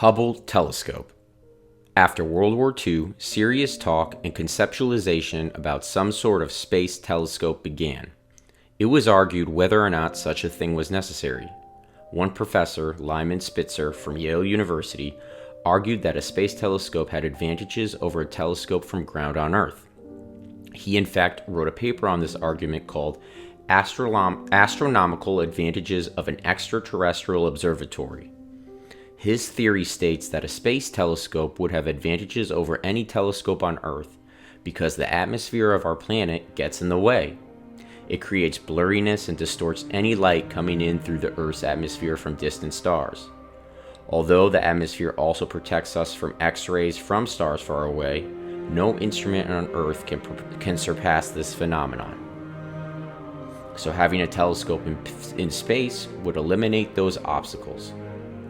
Hubble Telescope. After World War II, serious talk and conceptualization about some sort of space telescope began. It was argued whether or not such a thing was necessary. One professor, Lyman Spitzer from Yale University, argued that a space telescope had advantages over a telescope from ground on Earth. He in fact wrote a paper on this argument called Astronomical Advantages of an Extraterrestrial Observatory. His theory states that a space telescope would have advantages over any telescope on Earth because the atmosphere of our planet gets in the way. It creates blurriness and distorts any light coming in through the Earth's atmosphere from distant stars. Although the atmosphere also protects us from X-rays from stars far away, no instrument on Earth can surpass this phenomenon. So having a telescope in space would eliminate those obstacles,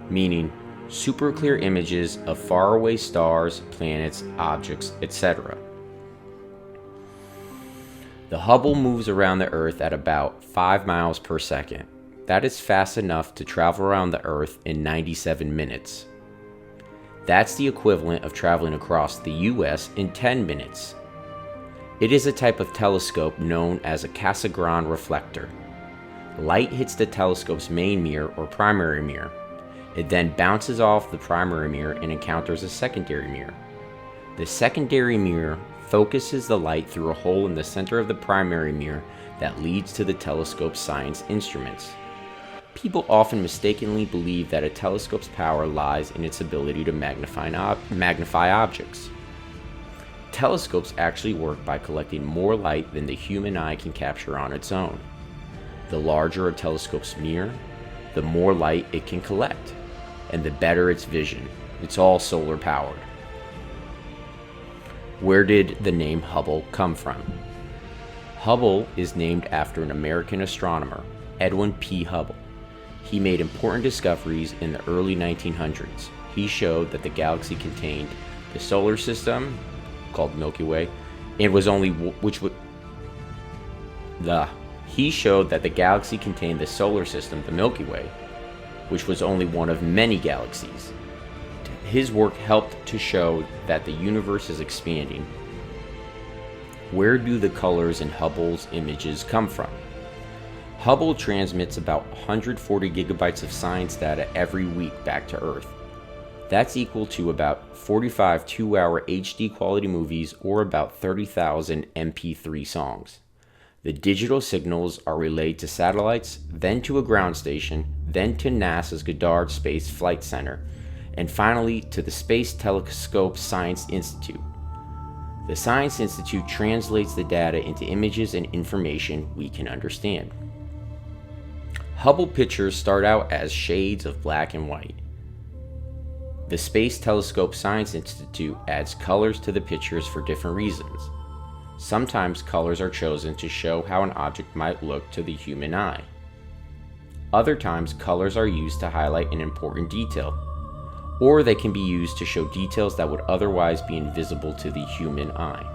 meaning super clear images of faraway stars, planets, objects, etc. The Hubble moves around the Earth at about 5 miles per second. That is fast enough to travel around the Earth in 97 minutes. That's the equivalent of traveling across the US in 10 minutes. It is a type of telescope known as a Cassegrain reflector. Light hits the telescope's main mirror or primary mirror. It then bounces off the primary mirror and encounters a secondary mirror. The secondary mirror focuses the light through a hole in the center of the primary mirror that leads to the telescope's science instruments. People often mistakenly believe that a telescope's power lies in its ability to magnify objects. Telescopes actually work by collecting more light than the human eye can capture on its own. The larger a telescope's mirror, the more light it can collect, and the better its vision. It's all solar powered. Where did the name Hubble come from? Hubble is named after an American astronomer, Edwin P. Hubble. He made important discoveries in the early 1900s. He showed that the galaxy contained the solar system, called Milky Way, He showed that the galaxy contained the solar system, the Milky Way, which was only one of many galaxies. His work helped to show that the universe is expanding. Where do the colors in Hubble's images come from? Hubble transmits about 140 gigabytes of science data every week back to Earth. That's equal to about 45 2-hour HD quality movies or about 30,000 MP3 songs. The digital signals are relayed to satellites, then to a ground station, then to NASA's Goddard Space Flight Center, and finally to the Space Telescope Science Institute. The Science Institute translates the data into images and information we can understand. Hubble pictures start out as shades of black and white. The Space Telescope Science Institute adds colors to the pictures for different reasons. Sometimes colors are chosen to show how an object might look to the human eye. Other times colors are used to highlight an important detail, or they can be used to show details that would otherwise be invisible to the human eye.